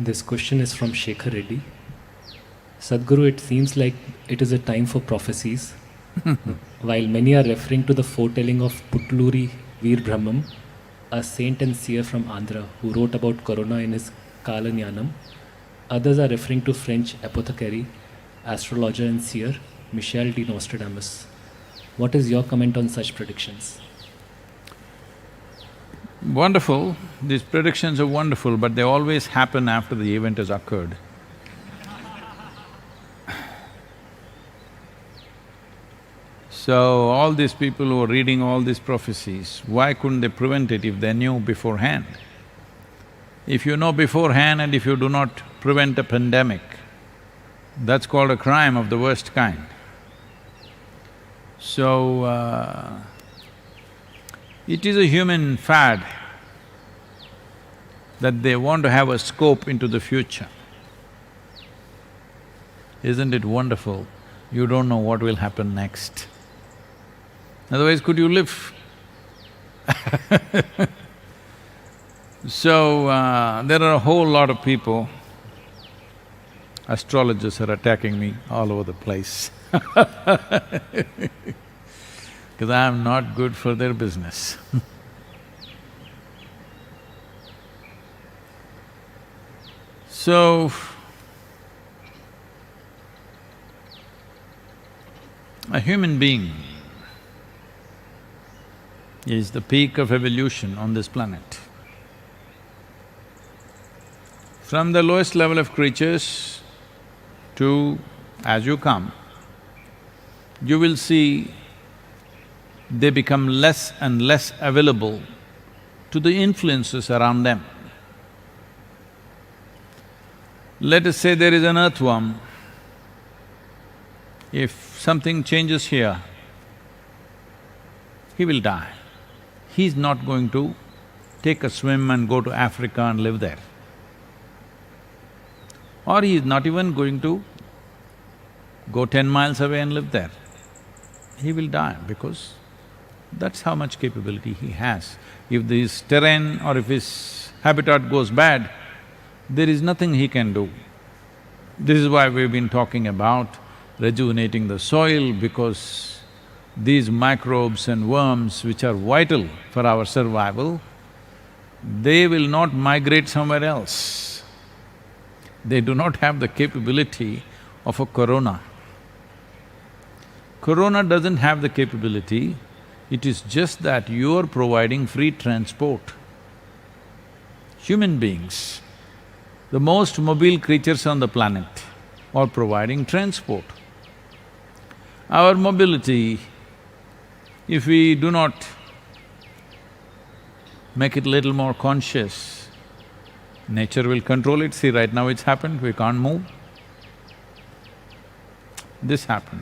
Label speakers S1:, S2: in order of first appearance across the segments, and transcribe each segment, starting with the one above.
S1: This question is from Shekhar Reddy. Sadhguru, it seems like it is a time for prophecies. While many are referring to the foretelling of Putluri Veer Brahmam, a saint and seer from Andhra who wrote about Corona in his Kalanyanam, others are referring to French apothecary, astrologer and seer Michel de Nostradamus. What is your comment on such predictions?
S2: Wonderful, these predictions are wonderful, but they always happen after the event has occurred. So, all these people who are reading all these prophecies, why couldn't they prevent it if they knew beforehand? If you know beforehand and if you do not prevent a pandemic, that's called a crime of the worst kind. So, it is a human fad that they want to have a scope into the future. Isn't it wonderful? You don't know what will happen next. Otherwise, could you live? So, there are a whole lot of people, astrologers are attacking me all over the place because I am not good for their business. So, a human being is the peak of evolution on this planet. From the lowest level of creatures to… as you come, you will see they become less and less available to the influences around them. Let us say there is an earthworm. If something changes here, he will die. He's not going to take a swim and go to Africa and live there. Or he is not even going to go 10 miles away and live there. He will die because that's how much capability he has. If this terrain or if his habitat goes bad, there is nothing he can do. This is why we've been talking about rejuvenating the soil, because these microbes and worms which are vital for our survival, they will not migrate somewhere else. They do not have the capability of a corona. Corona doesn't have the capability, it is just that you're providing free transport. Human beings, the most mobile creatures on the planet, are providing transport. Our mobility, if we do not make it little more conscious, nature will control it. See, right now it's happened, we can't move. This happened.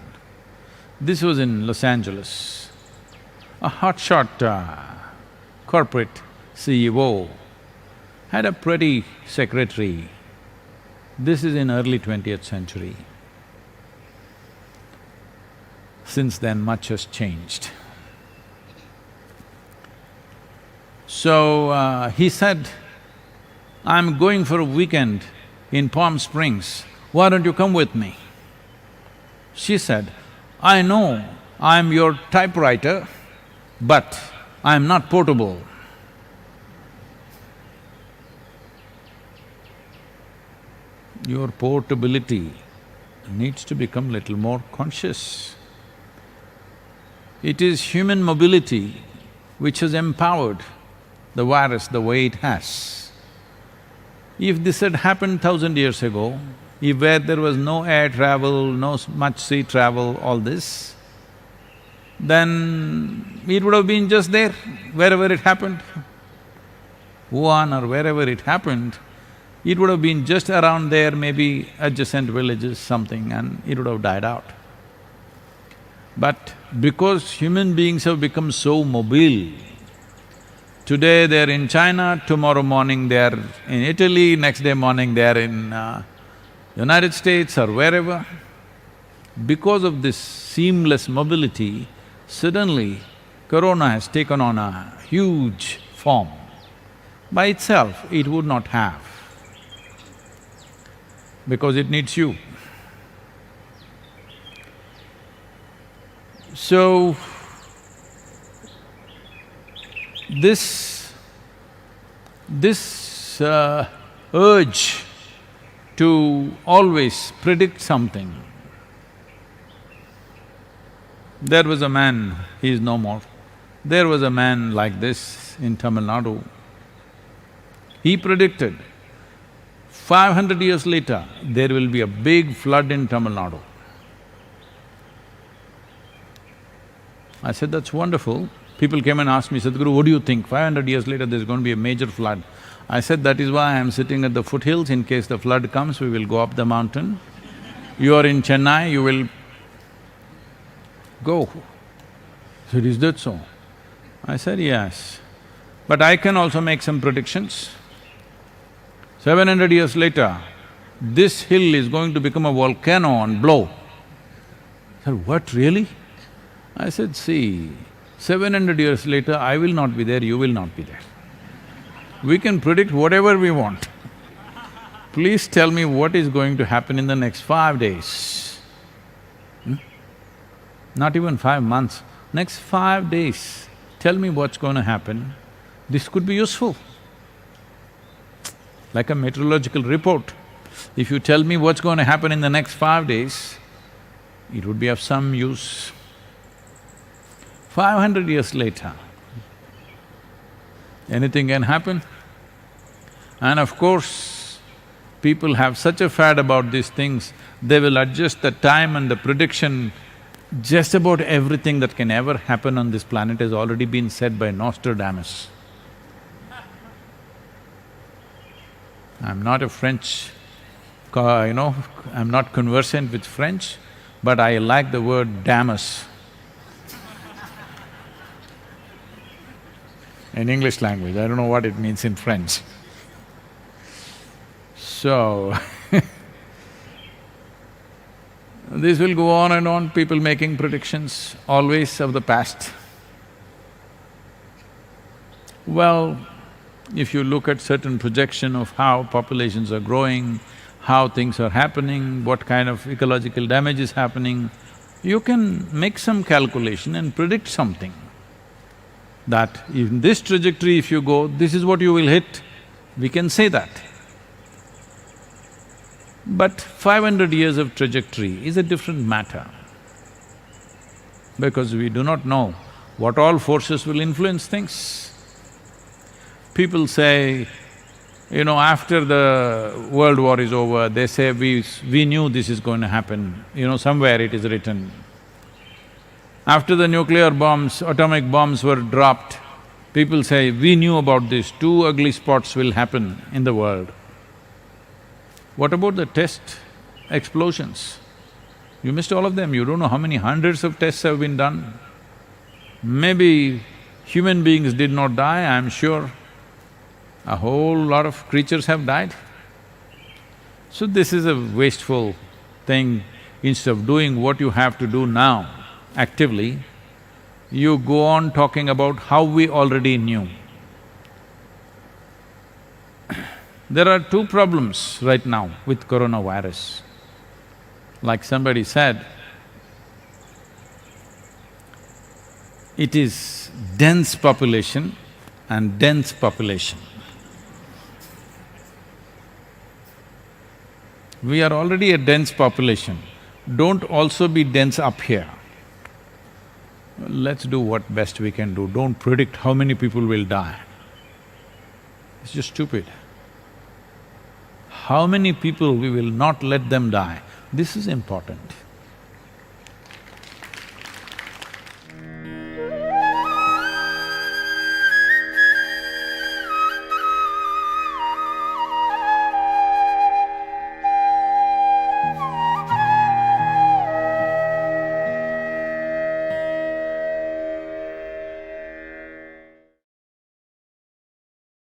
S2: This was in Los Angeles. A hotshot corporate CEO had a pretty secretary. This is in early 20th century. Since then, much has changed. So, he said, "I'm going for a weekend in Palm Springs, why don't you come with me?" She said, "I know I'm your typewriter, but I'm not portable." Your portability needs to become little more conscious. It is human mobility which has empowered the virus the way it has. If this had happened 1,000 years ago, if where there was no air travel, no much sea travel, all this, then it would have been just there, wherever it happened. Wuhan or wherever it happened, it would have been just around there, maybe adjacent villages, something, and it would have died out. But because human beings have become so mobile, today they're in China, tomorrow morning they're in Italy, next day morning they're in United States or wherever, because of this seamless mobility, suddenly corona has taken on a huge form. By itself, it would not have. because it needs you. So, this urge to always predict something. There was a man, he is no more. There was a man like this in Tamil Nadu. He predicted 500 years later, there will be a big flood in Tamil Nadu. I said, that's wonderful. People came and asked me, Sadhguru, what do you think? 500 years later, there's going to be a major flood. I said, that is why I'm sitting at the foothills. In case the flood comes, we will go up the mountain. You are in Chennai, you will go. He said, is that so? I said, yes. But I can also make some predictions. 700 years later, this hill is going to become a volcano and blow. I said, what, really? I said, see, 700 years later, I will not be there, you will not be there. We can predict whatever we want. Please tell me what is going to happen in the next 5 days. Not even 5 months, next 5 days, tell me what's going to happen. This could be useful. Like a meteorological report. If you tell me what's going to happen in the next 5 days, it would be of some use. 500 years later, anything can happen. And of course, people have such a fad about these things, they will adjust the time and the prediction. Just about everything that can ever happen on this planet has already been said by Nostradamus. I'm not a French, I'm not conversant with French, but I like the word damus in English language. I don't know what it means in French. So, this will go on and on, people making predictions, always of the past. Well, if you look at certain projection of how populations are growing, how things are happening, what kind of ecological damage is happening, you can make some calculation and predict something. That in this trajectory if you go, this is what you will hit, we can say that. But 500 years of trajectory is a different matter, because we do not know what all forces will influence things. People say, after the world war is over, they say, we knew this is going to happen, somewhere it is written. After the nuclear bombs, atomic bombs were dropped, people say, we knew about this, 2 ugly spots will happen in the world. What about the test explosions? You missed all of them, you don't know how many hundreds of tests have been done. Maybe human beings did not die, I'm sure. A whole lot of creatures have died. So this is a wasteful thing. Instead of doing what you have to do now actively, you go on talking about how we already knew. There are 2 problems right now with coronavirus. Like somebody said, it is dense population and dense population. We are already a dense population, don't also be dense up here. Let's do what best we can do, don't predict how many people will die. It's just stupid. How many people we will not let them die, this is important.